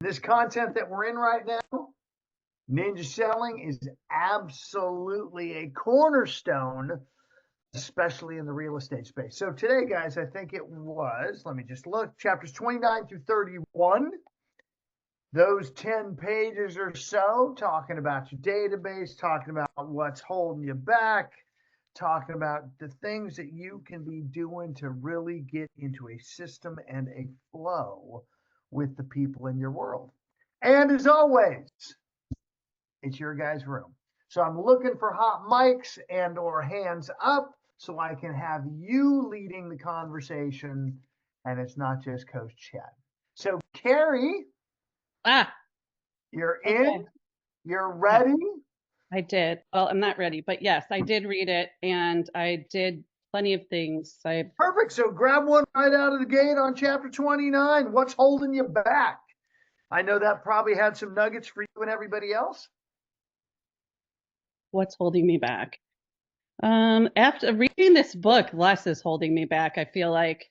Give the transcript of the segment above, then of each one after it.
This content that we're in right now, ninja selling, is absolutely a cornerstone, especially in the real estate space. So today, guys, I think it was, let me just look, chapters 29 through 31. Those 10 pages or so, talking about your database, talking about what's holding you back, talking about the things that you can be doing to really get into a system and a flow with the people in your world. And as always, it's your guys' room. So I'm looking for hot mics and or hands up so I can have you leading the conversation and it's not just Coach Chad. So Carrie, you're in, Okay. you're ready. I did. Well, I'm not ready, but yes, I did read it and I did plenty of things. Perfect. So grab one right out of the gate on chapter 29. What's holding you back? I know that probably had some nuggets for you and everybody else. What's holding me back? After reading this book, less is holding me back, I feel like.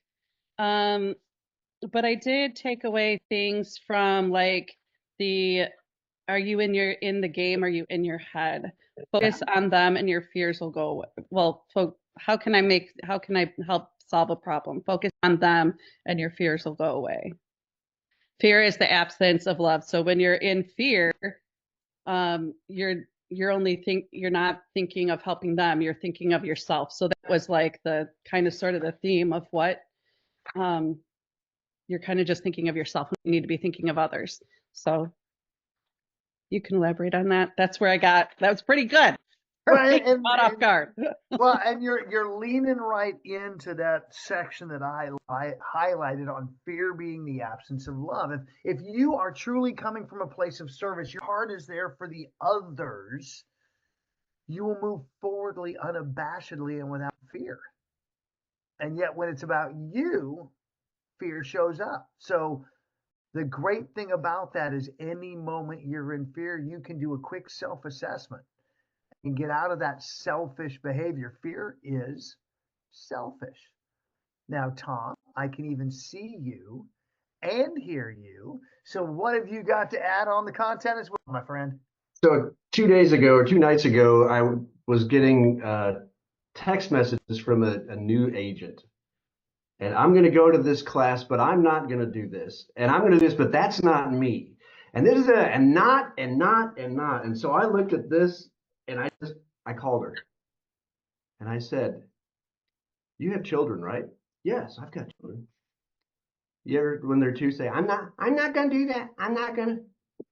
But I did take away things from like the are you in the game? Are you in your head? Focus on them and your fears will go away. Well, how can I help solve a problem? Focus on them and your fears will go away. Fear is the absence of love. So when you're in fear, you're not thinking of helping them, you're thinking of yourself. So that was like the kind of sort of the theme of what you're kind of just thinking of yourself. You need to be thinking of others. So you can elaborate on that. That's where I got. That was pretty good. Right, Caught off guard. Well, and you're leaning right into that section that I highlighted on fear being the absence of love. If you are truly coming from a place of service, your heart is there for the others. You will move forwardly unabashedly and without fear. And yet, when it's about you, fear shows up. So the great thing about that is any moment you're in fear, you can do a quick self-assessment and get out of that selfish behavior. Fear is selfish. Now, Tom, I can even see you and hear you. So what have you got to add on the content as well, my friend? So 2 days ago or 2 nights ago, I was getting text messages from a new agent. And I'm going to go to this class, but I'm not going to do this. And I'm going to do this, but that's not me. And this is and not, and not, and not. And so I looked at this and I called her and I said, "You have children, right?" "Yes, I've got children." You ever, when they're two, say, I'm not going to do that. I'm not going to.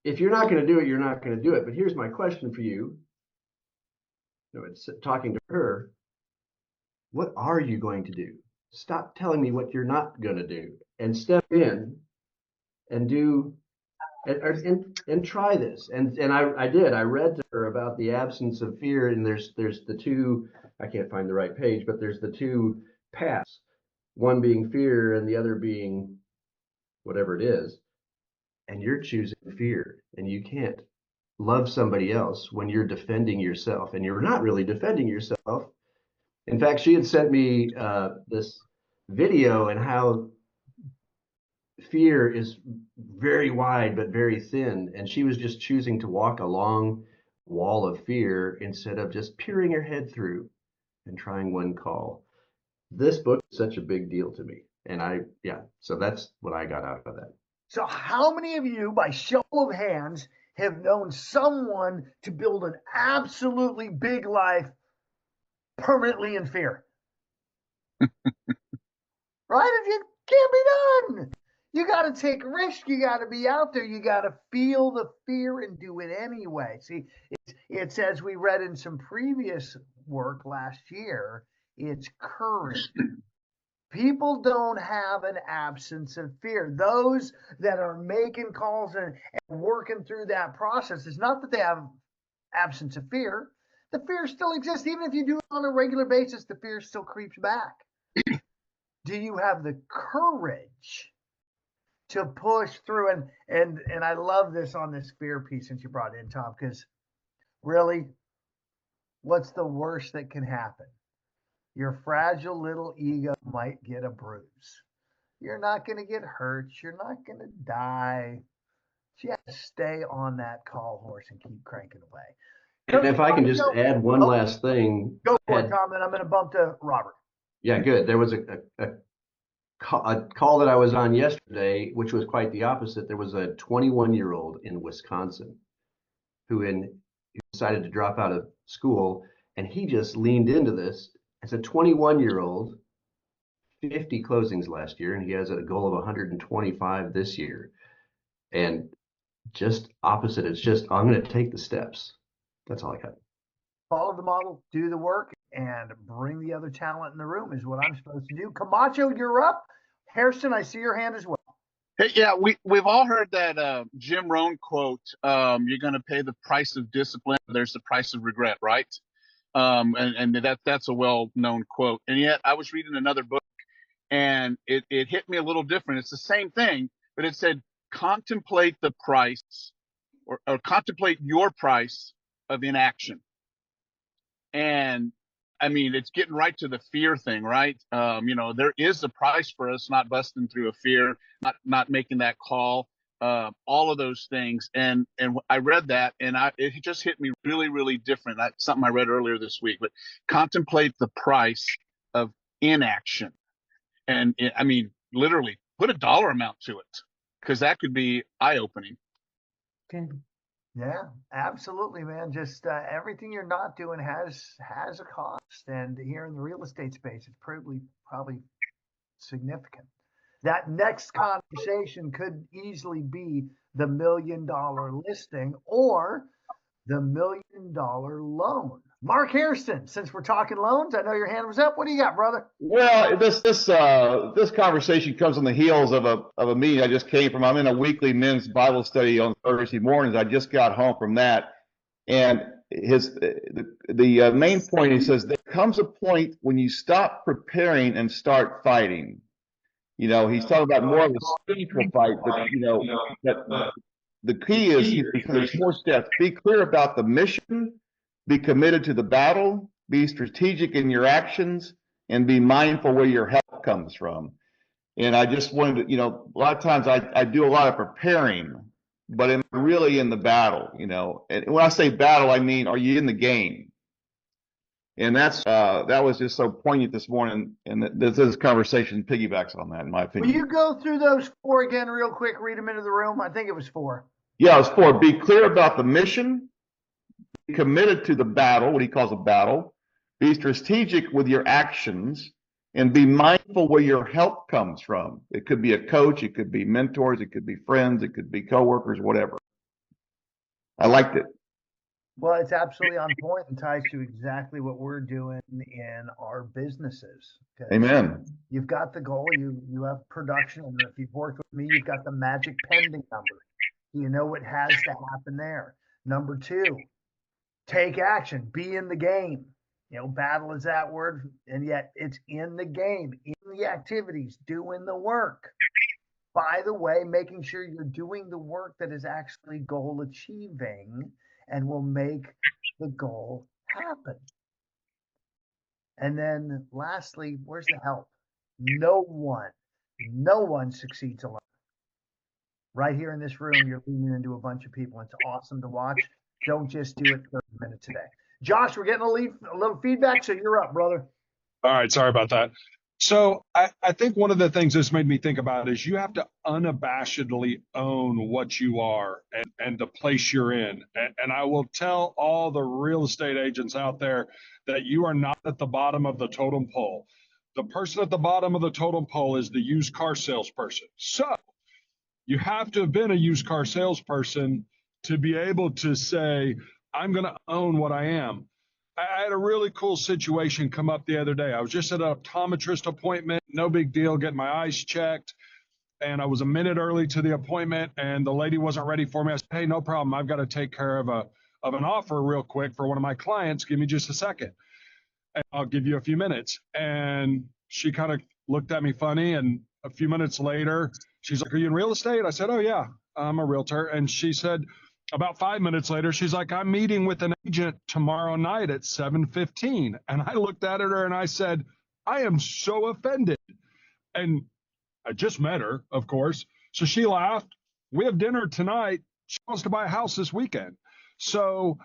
If you're not going to do it, you're not going to do it. But here's my question for you. It's talking to her. What are you going to do? Stop telling me what you're not going to do and step in and do and try this. And I did. I read to her about the absence of fear, and there's the two, I can't find the right page, but there's the two paths, one being fear and the other being whatever it is. And you're choosing fear, and you can't love somebody else when you're defending yourself, and you're not really defending yourself. In fact, she had sent me this video and how fear is very wide but very thin, and she was just choosing to walk a long wall of fear instead of just peering her head through and trying one call. This book is such a big deal to me, and so that's what I got out of that. So how many of you, by show of hands, have known someone to build an absolutely big life permanently in fear? Right? It can't be done. You got to take risk. You got to be out there. You got to feel the fear and do it anyway. See, it's as we read in some previous work last year, it's courage. People don't have an absence of fear. Those that are making calls and working through that process, it's not that they have absence of fear. The fear still exists. Even if you do it on a regular basis, the fear still creeps back. Do you have the courage to push through? And I love this on this fear piece since you brought it in, Tom, because really, what's the worst that can happen? Your fragile little ego might get a bruise. You're not going to get hurt. You're not going to die. Just stay on that call horse and keep cranking away. And if I can just add one Oh, last thing. go for it, Tom, then I'm going to bump to Robert. Yeah, good. There was a call that I was on yesterday, which was quite the opposite. There was a 21-year-old in Wisconsin who decided to drop out of school, and he just leaned into this. As a 21-year-old, 50 closings last year, and he has a goal of 125 this year. And just opposite, it's just, I'm going to take the steps. That's all I got. Follow the model, do the work, and bring the other talent in the room is what I'm supposed to do. Camacho, you're up. Harrison, I see your hand as well. Hey, yeah, we've all heard that Jim Rohn quote, you're going to pay the price of discipline. There's the price of regret, right? And that's a well-known quote. And yet I was reading another book, and it hit me a little different. It's the same thing, but it said, contemplate the price or contemplate your price of inaction. And I mean, it's getting right to the fear thing, right? There is a price for us not busting through a fear, not making that call, all of those things. And I read that, and it just hit me really, really different. That's something I read earlier this week. But contemplate the price of inaction, and I mean, literally put a dollar amount to it, because that could be eye-opening. Okay. Yeah, absolutely, man. Just everything you're not doing has a cost, and here in the real estate space, it's probably significant. That next conversation could easily be the $1 million listing or the $1 million loan. Mark Hairston, since we're talking loans, I know your hand was up. What do you got, brother? Well, this conversation comes on the heels of a meeting I just came from. I'm in a weekly men's Bible study on Thursday mornings. I just got home from that, and the main point, he says, there comes a point when you stop preparing and start fighting. He's talking about more of a spiritual fight, but that the key is there's 4 steps. Be clear about the mission, be committed to the battle, be strategic in your actions, and be mindful where your help comes from. And I just wanted to, a lot of times I do a lot of preparing, but am I really in the battle? And when I say battle, I mean, are you in the game? And that was just so poignant this morning, and this conversation piggybacks on that, in my opinion. Will you go through those 4 again real quick? Read them into the room. I think it was 4. Yeah, it was 4. Be clear about the mission, be committed to the battle, what he calls a battle, be strategic with your actions, and be mindful where your help comes from. It could be a coach, it could be mentors, it could be friends, it could be coworkers, whatever. I liked it. Well, it's absolutely on point and ties to exactly what we're doing in our businesses. Amen. You've got the goal, you have production, and if you've worked with me, you've got the magic pending number. You know what has to happen there. Number 2, take action, be in the game. Battle is that word, and yet it's in the game, in the activities, doing the work. By the way, making sure you're doing the work that is actually goal achieving and will make the goal happen. And then lastly, where's the help? No one succeeds alone. Right here in this room, you're leaning into a bunch of people. It's awesome to watch. Don't just do it 30 minutes a day. Josh, we're getting a little feedback, so you're up, brother. All right, sorry about that. So I think one of the things this made me think about is you have to unabashedly own what you are and the place you're in. And I will tell all the real estate agents out there that you are not at the bottom of the totem pole. The person at the bottom of the totem pole is the used car salesperson. So you have to have been a used car salesperson to be able to say, I'm going to own what I am. I had a really cool situation come up the other day. I was just at an optometrist appointment, no big deal, getting my eyes checked. And I was a minute early to the appointment, and the lady wasn't ready for me. I said, hey, no problem. I've got to take care of an offer real quick for one of my clients. Give me just a second. And I'll give you a few minutes. And she kind of looked at me funny. And a few minutes later, she's like, are you in real estate? I said, oh, yeah, I'm a realtor. And she said, about 5 minutes later, she's like, I'm meeting with an agent tomorrow night at 7:15. And I looked at her and I said, I am so offended. And I just met her, of course. So she laughed. We have dinner tonight. She wants to buy a house this weekend. So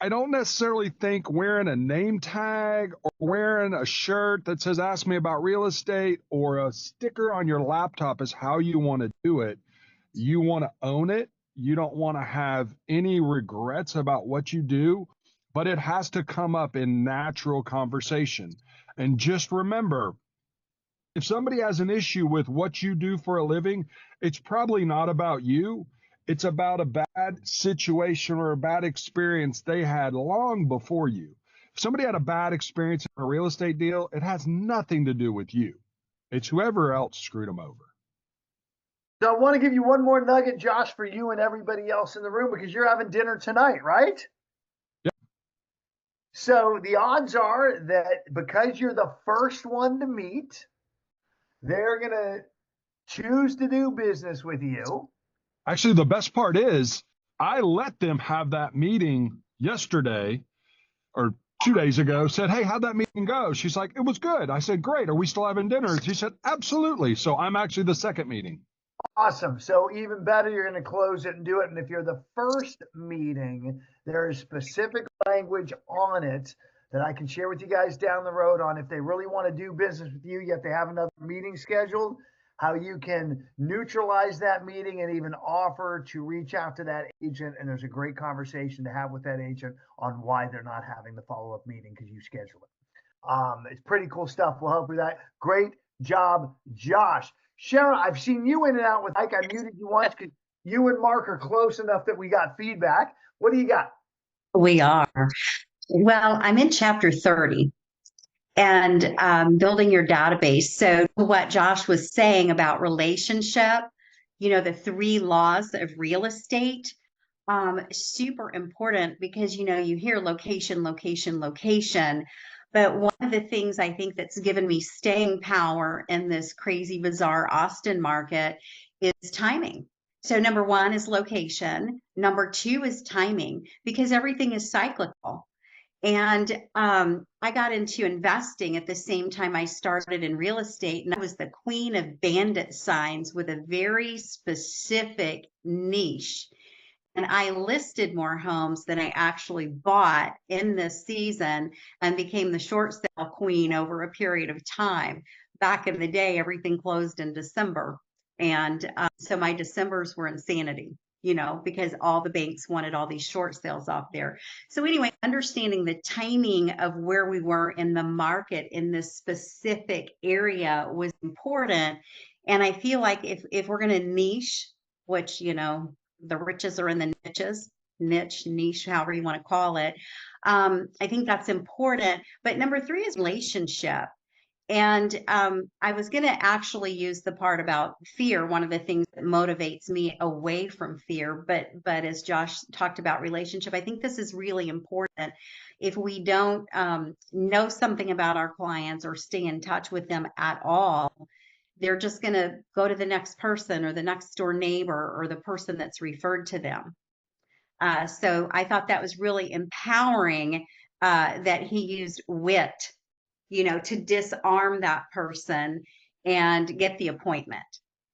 I don't necessarily think wearing a name tag or wearing a shirt that says ask me about real estate or a sticker on your laptop is how you want to do it. You want to own it. You don't want to have any regrets about what you do, but it has to come up in natural conversation. And just remember, if somebody has an issue with what you do for a living, it's probably not about you. It's about a bad situation or a bad experience they had long before you. If somebody had a bad experience in a real estate deal, it has nothing to do with you. It's whoever else screwed them over. So I want to give you one more nugget, Josh, for you and everybody else in the room, because you're having dinner tonight, right? Yep. So the odds are that because you're the first one to meet, they're going to choose to do business with you. Actually, the best part is I let them have that meeting yesterday or 2 days ago, said, hey, how'd that meeting go? She's like, it was good. I said, great. Are we still having dinner? She said, absolutely. So I'm actually the second meeting. Awesome. So even better, you're going to close it and do it. And if you're the first meeting, there is specific language on it that I can share with you guys down the road on if they really want to do business with you, yet they have another meeting scheduled, how you can neutralize that meeting and even offer to reach out to that agent. And there's a great conversation to have with that agent on why they're not having the follow-up meeting because you schedule it. It's pretty cool stuff. We'll help with that. Great job, Josh. Sharon, I've seen you in and out with Mike. I muted you once because you and Mark are close enough that we got feedback. What do you got? We are. Well, I'm in chapter 30 and building your database. So what Josh was saying about relationship, the 3 laws of real estate, super important because, you hear location, location, location. But one of the things I think that's given me staying power in this crazy, bizarre Austin market is timing. So number 1 is location. Number 2 is timing because everything is cyclical. And I got into investing at the same time I started in real estate. And I was the queen of bandit signs with a very specific niche. And I listed more homes than I actually bought in this season and became the short sale queen over a period of time. Back in the day, everything closed in December. And so my Decembers were insanity, because all the banks wanted all these short sales off there. So anyway, understanding the timing of where we were in the market in this specific area was important. And I feel like if we're going to niche, which, the riches are in the niche, however you want to call it. I think that's important. But number 3 is relationship. And I was going to actually use the part about fear, one of the things that motivates me away from fear. But as Josh talked about relationship, I think this is really important. If we don't know something about our clients or stay in touch with them at all, they're just going to go to the next person or the next door neighbor or the person that's referred to them. So I thought that was really empowering that he used wit, to disarm that person and get the appointment.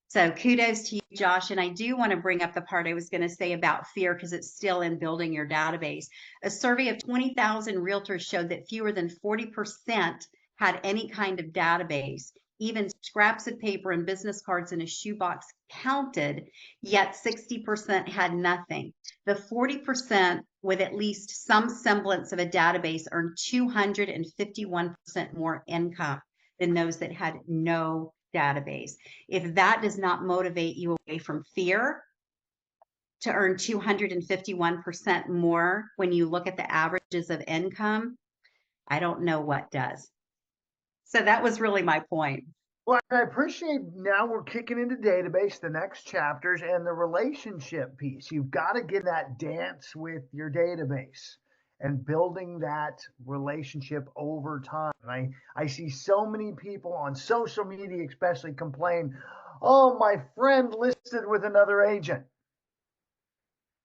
So kudos to you, Josh. And I do want to bring up the part I was going to say about fear because it's still in building your database. A survey of 20,000 realtors showed that fewer than 40% had any kind of database. Even scraps of paper and business cards in a shoebox counted, yet 60% had nothing. The 40% with at least some semblance of a database earned 251% more income than those that had no database. If that does not motivate you away from fear to earn 251% more when you look at the averages of income, I don't know what does. So that was really my point. Well, I appreciate now we're kicking into database, the next chapters, and the relationship piece. You've got to get that dance with your database and building that relationship over time. I see so many people on social media especially complain, oh, my friend listed with another agent.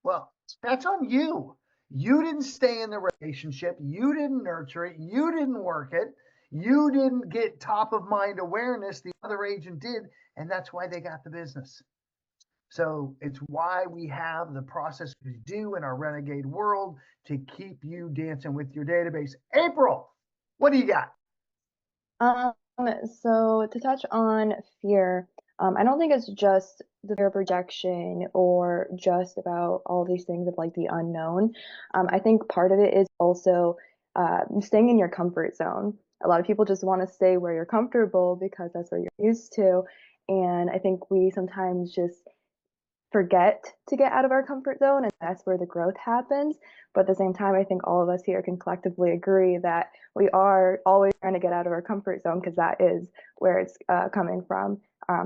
Well, that's on you. You didn't stay in the relationship. You didn't nurture it. You didn't work it. You didn't get top of mind awareness, the other agent did, and that's why they got the business. So it's why we have the process we do in our renegade world to keep you dancing with your database. April, what do you got? Um, so to touch on fear, I don't think it's just the fear of rejection or just about all these things of like the unknown. I think part of it is also staying in your comfort zone. A lot of people just want to stay where you're comfortable because that's where you're used to. And I think we sometimes just forget to get out of our comfort zone, and that's where the growth happens. But at the same time, I think all of us here can collectively agree that we are always trying to get out of our comfort zone because that is where it's coming from.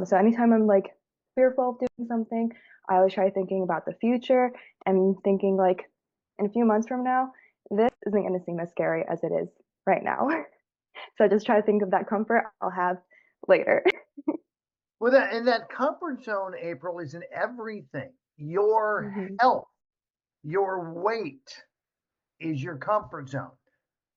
So anytime I'm like fearful of doing something, I always try thinking about the future and thinking like in a few months from now, this isn't going to seem as scary as it is right now. So I just try to think of that comfort I'll have later. Well, that comfort zone, April, is in everything. Your Mhm. health, your weight is your comfort zone.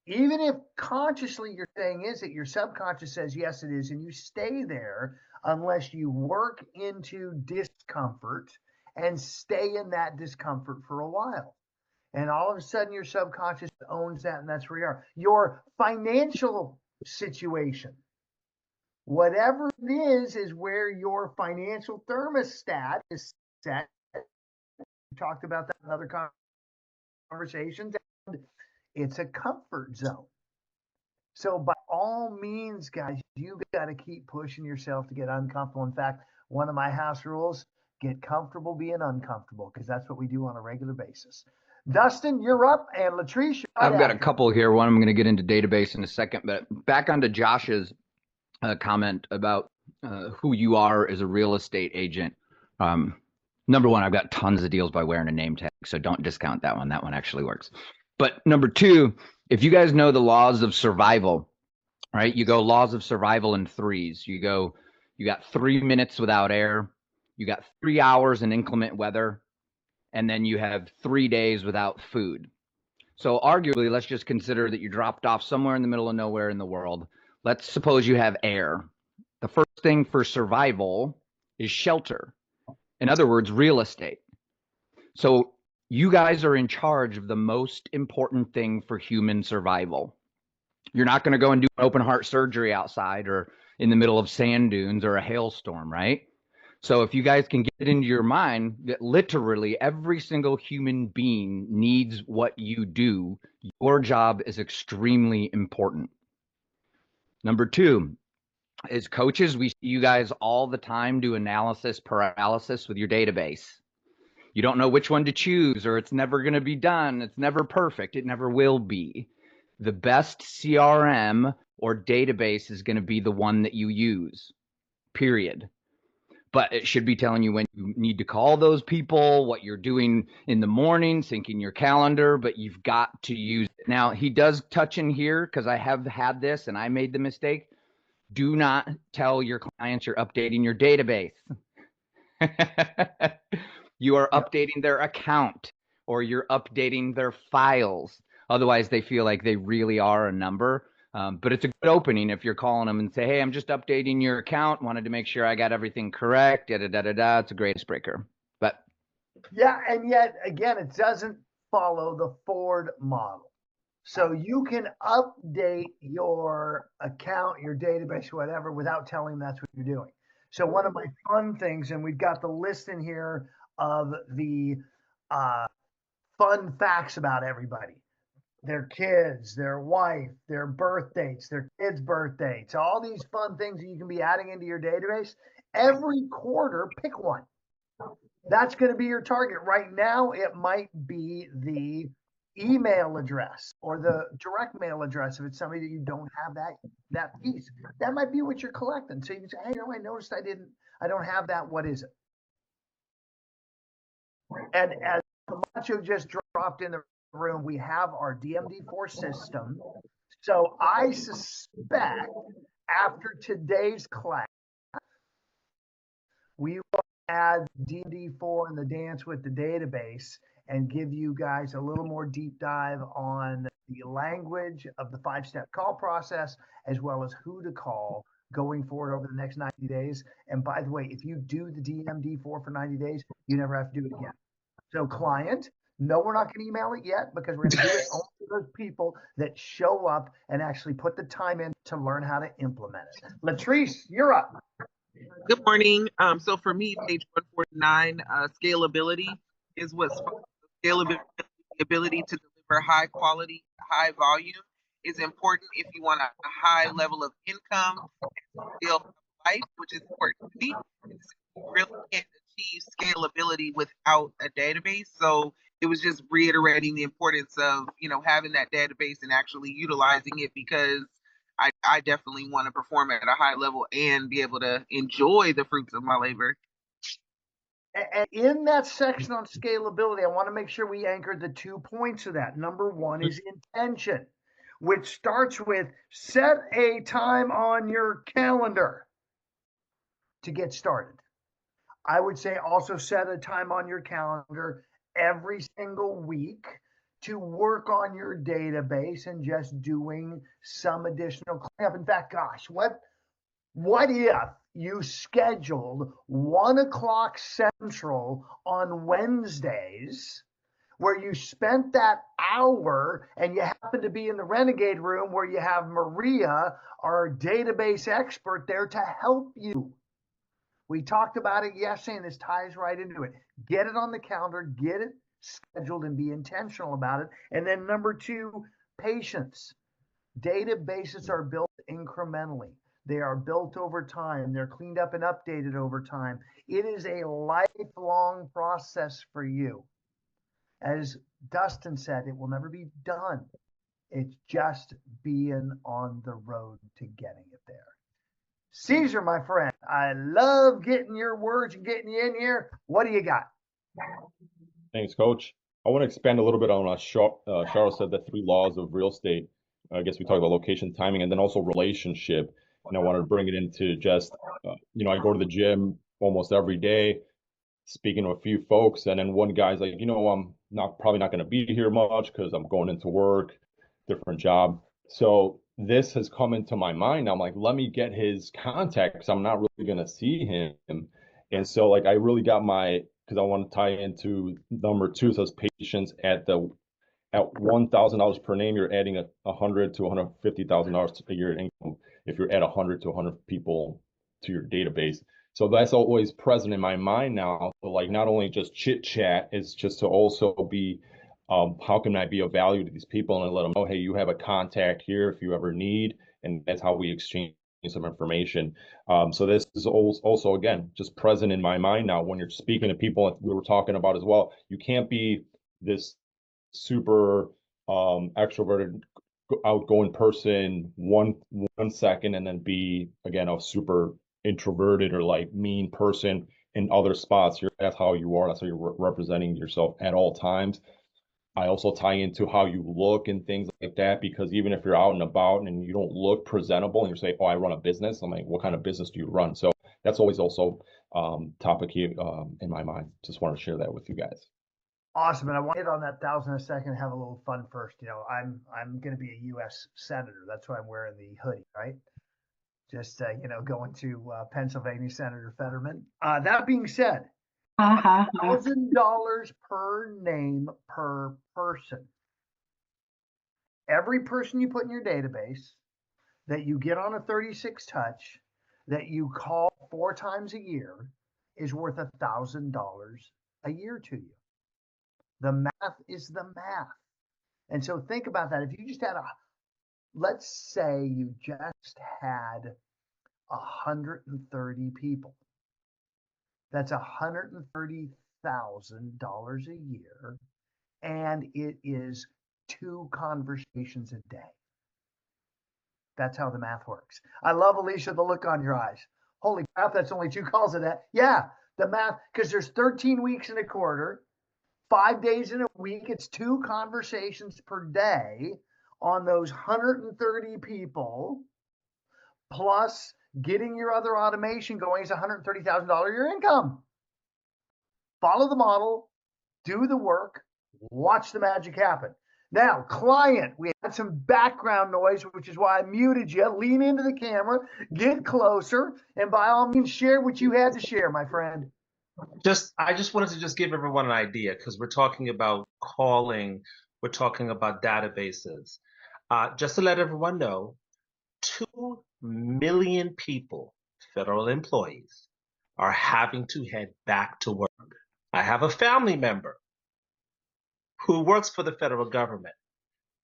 Even if consciously you're saying is it, your subconscious says yes, it is, and you stay there unless you work into discomfort and stay in that discomfort for a while. And all of a sudden, your subconscious owns that, and that's where you are. Your financial situation, whatever it is where your financial thermostat is set. We talked about that in other conversations. And it's a comfort zone. So by all means, guys, you got to keep pushing yourself to get uncomfortable. In fact, one of my house rules, get comfortable being uncomfortable, because that's what we do on a regular basis. Dustin, you're up, and Latrice, you're right I've got a after. couple here. One I'm going to get into database in a second, but back onto Josh's comment about who you are as a real estate agent. Number one, I've got tons of deals by wearing a name tag, so don't discount that one. That one actually works. But number two, if you guys know the laws of survival, right? You go laws of survival in threes. You got 3 minutes without air. You got 3 hours in inclement weather. And then you have 3 days without food. So arguably, let's just consider that you dropped off somewhere in the middle of nowhere in the world. Let's suppose you have air. The first thing for survival is shelter. In other words, real estate. So you guys are in charge of the most important thing for human survival. You're not going to go and do an open heart surgery outside or in the middle of sand dunes or a hailstorm, right? So if you guys can get it into your mind that literally every single human being needs what you do, your job is extremely important. Number two, as coaches, we see you guys all the time do analysis paralysis with your database. You don't know which one to choose, or it's never going to be done. It's never perfect. It never will be. The best CRM or database is going to be the one that you use, period. But it should be telling you when you need to call those people, what you're doing in the morning, syncing your calendar, but you've got to use it. Now, he does touch in here because I have had this and I made the mistake. Do not tell your clients you're updating your database. You are updating their account or you're updating their files. Otherwise, they feel like they really are a number. But it's a good opening if you're calling them and say, hey, I'm just updating your account. Wanted to make sure I got everything correct. Da, da, da, da, da. It's a great icebreaker. But Yeah, and yet again, it doesn't follow the Ford model. So you can update your account, your database, whatever, without telling them that's what you're doing. So one of my fun things, and we've got the list in here of the fun facts about everybody. Their kids, their wife, their birth dates, their kids' birth dates, all these fun things that you can be adding into your database. Every quarter, pick one. That's going to be your target. Right now, it might be the email address or the direct mail address if it's somebody that you don't have that piece. That might be what you're collecting. So you can say, hey, I noticed I don't have that. What is it? And as Camacho just dropped in the room, we have our DMD4 system. So I suspect after today's class, we will add DMD4 in the dance with the database and give you guys a little more deep dive on the language of the 5-step call process, as well as who to call going forward over the next 90 days. And by the way, if you do the DMD4 for 90 days, you never have to do it again. So client, no, we're not going to email it yet because we're going to do it only for those people that show up and actually put the time in to learn how to implement it. Latrice, you're up. Good morning. So for me, page 149, scalability is what's scalability, the ability to deliver high quality, high volume is important if you want a high level of income and still life, which is important to me. You really can't achieve scalability without a database. So it was just reiterating the importance of, having that database and actually utilizing it, because I definitely want to perform at a high level and be able to enjoy the fruits of my labor. And in that section on scalability, I want to make sure we anchor the 2 points of that. Number one is intention, which starts with set a time on your calendar to get started. I would say also set a time on your calendar every single week to work on your database and just doing some additional cleanup. In fact, gosh, what if you scheduled 1 o'clock Central on Wednesdays, where you spent that hour and you happen to be in the Renegade room where you have Maria, our database expert, there to help you? We talked about it yesterday, and this ties right into it. Get it on the calendar, get it scheduled, and be intentional about it. And then number 2, patience. Databases are built incrementally. They are built over time. They're cleaned up and updated over time. It is a lifelong process for you. As Dustin said, it will never be done. It's just being on the road to getting it there. Caesar, my friend, I love getting your words and getting you in here. What do you got? Thanks, Coach. I want to expand a little bit on what Charles said, the 3 laws of real estate. I guess we talked about location, timing, and then also relationship. And I wanted to bring it into just, I go to the gym almost every day, speaking to a few folks, and then one guy's like, I'm probably not going to be here much because I'm going into work, different job. So this has come into my mind. I'm like, let me get his contact because I'm not really going to see him. And so I really got because I want to tie into number 2, says patience at $1,000 per name, you're adding $100,000 to $150,000 a year income if you're at 100 to 100 people to your database. So that's always present in my mind now. So not only just chit chat, it's just to also be, how can I be of value to these people, and let them know, hey, you have a contact here if you ever need, and that's how we exchange some information. So this is also, again, just present in my mind now when you're speaking to people. We were talking about as well, you can't be this super extroverted, outgoing person one second and then be again a super introverted or mean person in other spots. That's how you are. That's how you're representing yourself at all times. I also tie into how you look and things like that, because even if you're out and about and you don't look presentable and you say, oh, I run a business, I'm like, what kind of business do you run? So that's always also topic here in my mind. Just want to share that with you guys. Awesome. And I want to hit on that 1,000 a second and have a little fun first. I'm going to be a U.S. Senator. That's why I'm wearing the hoodie, right? Just, going to Pennsylvania, Senator Fetterman. That being said, $1,000 per name per person. Every person you put in your database that you get on a 36 touch, that you call 4 times a year, is worth $1,000 a year to you. The math is the math. And so think about that. If you just had let's say you just had 130 people. That's $130,000 a year. And it is 2 conversations a day. That's how the math works. I love, Alicia, the look on your eyes. Holy crap, that's only 2 calls a day. Yeah, the math, because there's 13 weeks in a quarter. 5 days in a week, it's 2 conversations per day on those 130 people, plus getting your other automation going is $130,000 a year income. Follow the model, do the work, watch the magic happen. Now, client, we had some background noise, which is why I muted you. Lean into the camera, get closer, and by all means, share what you had to share, my friend. I just wanted to just give everyone an idea because we're talking about calling, we're talking about databases. Just to let everyone know, 2 million people, federal employees, are having to head back to work. I have a family member who works for the federal government.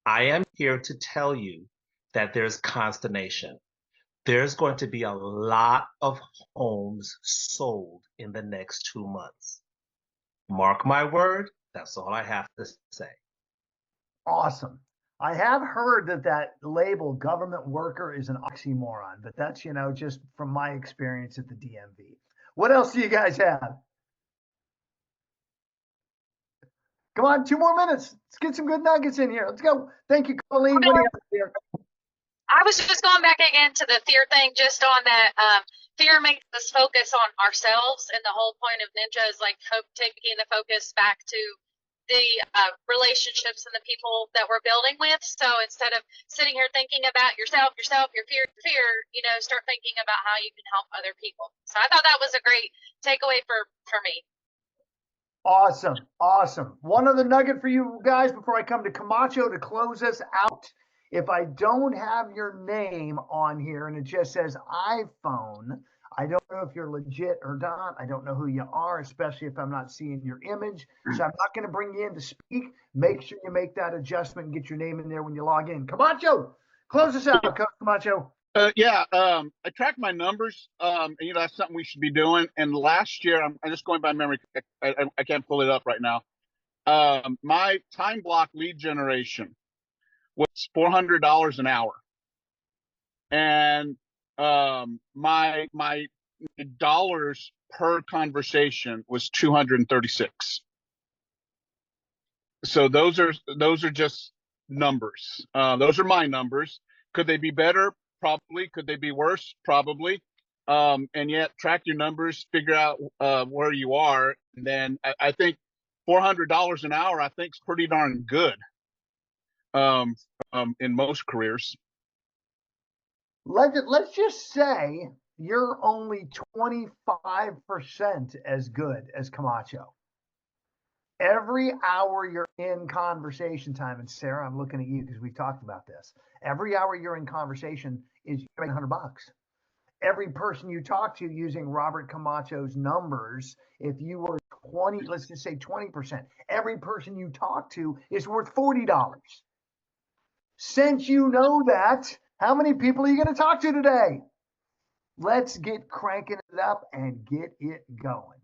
I am here to tell you that there's consternation. There's going to be a lot of homes sold in the next 2 months. Mark my word, that's all I have to say. Awesome. I have heard that label government worker is an oxymoron, but that's, just from my experience at the DMV. What else do you guys have? Come on, 2 more minutes. Let's get some good nuggets in here. Let's go. Thank you, Colleen. What do you have here? I was just going back again to the fear thing, just on that. Fear makes us focus on ourselves, and the whole point of Ninja is like taking the focus back to the relationships and the people that we're building with. So instead of sitting here thinking about yourself, your fear, start thinking about how you can help other people. So I thought that was a great takeaway for me. Awesome. Awesome. One other nugget for you guys before I come to Camacho to close us out. If I don't have your name on here and it just says iPhone, I don't know if you're legit or not. I don't know who you are, especially if I'm not seeing your image. So I'm not going to bring you in to speak. Make sure you make that adjustment and get your name in there when you log in. Camacho, close us out, Coach Camacho. I track my numbers. That's something we should be doing. And last year, I'm just going by memory. I can't pull it up right now. My time block lead generation was $400 an hour, and my dollars per conversation was 236. So those are just numbers. Those are my numbers. Could they be better? Probably. Could they be worse? Probably. And yet track your numbers, figure out where you are. And then I think $400 an hour, I think, is pretty darn good in most careers. Let's just say you're only 25% as good as Camacho. Every hour you're in conversation time, and Sarah, I'm looking at you because we've talked about this. Every hour you're in conversation is you're making $100. Every person you talk to using Robert Camacho's numbers, if you were 20, let's just say 20%, every person you talk to is worth $40. Since you know that, how many people are you going to talk to today? Let's get cranking it up and get it going.